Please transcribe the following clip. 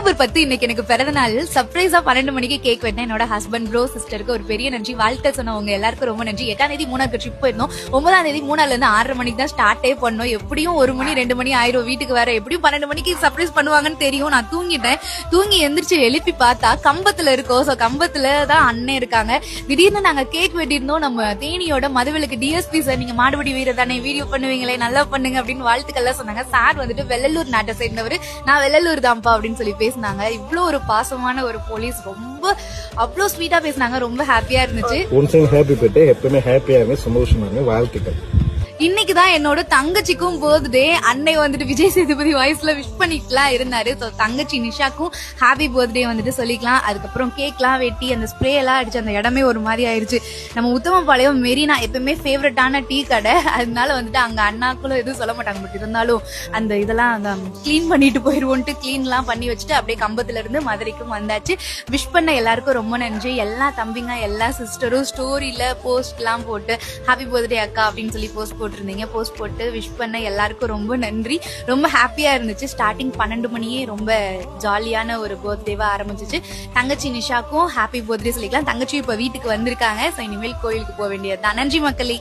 October 10 இன்னைக்கு எனக்கு பிறந்த நாள். சர்ப்ரைஸா 12 மணிக்கு கேக் வெட்டினேன். என்னோட ஹஸ்பண்ட் ப்ரோ சிஸ்டருக்கு ஒரு பெரிய நன்றி. வாழ்த்து சொன்னவங்க எல்லாருக்கும் ரொம்ப நன்றி. 8ஆம் தேதி மூணாருக்கு ட்ரிப் போயிருந்தோம். 9ஆம் தேதி மூணார்ல இருந்து 6:30 மணிக்கு தான் ஸ்டார்ட்டே பண்ணோம். எப்படியும் 1 மணி 2 மணி ஆயிரும் வீட்டுக்கு வேற. எப்படியும் 12 மணிக்கு சர்ப்ரைஸ் பண்ணுவாங்கன்னு தெரியும். நான் தூங்கிட்டேன். தூங்கி எந்திரிச்சு எழுப்பி பார்த்தா கம்பத்துல இருக்கோம். சோ கம்பத்துல தான் அண்ணன் இருக்காங்க. திடீர்னு நாங்க கேக் வெட்டியிருந்தோம். நம்ம தேனியோட மதுவிலக்கு டிஎஸ்பி சார், நீங்க மாடுபடி வீரர் தானே, வீடியோ பண்ணுவீங்களே, நல்லா பண்ணுங்க அப்படின்னு வாழ்த்துக்கள்லாம் சொன்னாங்க. சார் வந்துட்டு வெள்ளலூர் நாட்டை சேர்ந்தவர், நான் வெள்ளலூர் தான்ப்பா அப்படின்னு சொல்லி பேசினாங்க. இவ்வளவு ஒரு பாசமான ஒரு போலீஸ், ரொம்ப அவ்வளவு ஸ்வீட்டா பேசினாங்க. ரொம்ப ஹாப்பியா இருந்துச்சு. ஹாப்பி பர்த்டே, எப்பவுமே ஹாப்பியா இருங்க, சந்தோஷமா இருங்க, வாழ்த்துக்கள். இன்னைக்குதான் என்னோட தங்கச்சிக்கும் பர்த்டே. அன்னை வந்துட்டு விஜய் சேதுபதி வாய்ஸ்ல விஷ் பண்ணிட்டுலாம் இருந்தாரு. தங்கச்சி நிஷாக்கும் ஹாப்பி பர்த்டே வந்துட்டு சொல்லிக்கலாம். அதுக்கப்புறம் கேக்லாம் வெட்டி அந்த ஸ்ப்ரே எல்லாம் அடிச்சு அந்த இடமே ஒரு மாதிரி ஆயிருச்சு. நம்ம உத்தமபாளையம் மெரினா எப்பவுமே ஃபேவரட்டான டீ கடை, அதனால வந்துட்டு அங்க அண்ணாக்குள்ள எதுவும் சொல்ல மாட்டாங்க. பட் இருந்தாலும் அந்த இதெல்லாம் கிளீன் பண்ணிட்டு போயிருவோன்ட்டு கிளீன் எல்லாம் பண்ணி வச்சுட்டு அப்படியே கம்பத்துல இருந்து மதுரைக்கும் வந்தாச்சு. விஷ் பண்ண எல்லாருக்கும் ரொம்ப நன்றி. எல்லா தம்பிங்க எல்லா சிஸ்டரும் ஸ்டோரியில போஸ்ட் எல்லாம் போட்டு ஹாப்பி பர்த்டே அக்கா அப்படின்னு சொல்லி போஸ்ட் போட்டிருந்தீங்க. போஸ்ட் போட்டு விஷ் பண்ண எல்லாருக்கும் ரொம்ப நன்றி. ரொம்ப ஹாப்பியா இருந்துச்சு. ஸ்டார்டிங் 12 மணியே ரொம்ப ஜாலியான ஒரு பர்த்டேவா ஆரம்பிச்சிச்சு. தங்கச்சி நிஷாக்கும் ஹாப்பி பர்த்டே சொல்லிக்கலாம். தங்கச்சி இப்ப வீட்டுக்கு வந்திருக்காங்க. இனிமேல் கோயிலுக்கு போக வேண்டியதுதான். நன்றி மக்களே.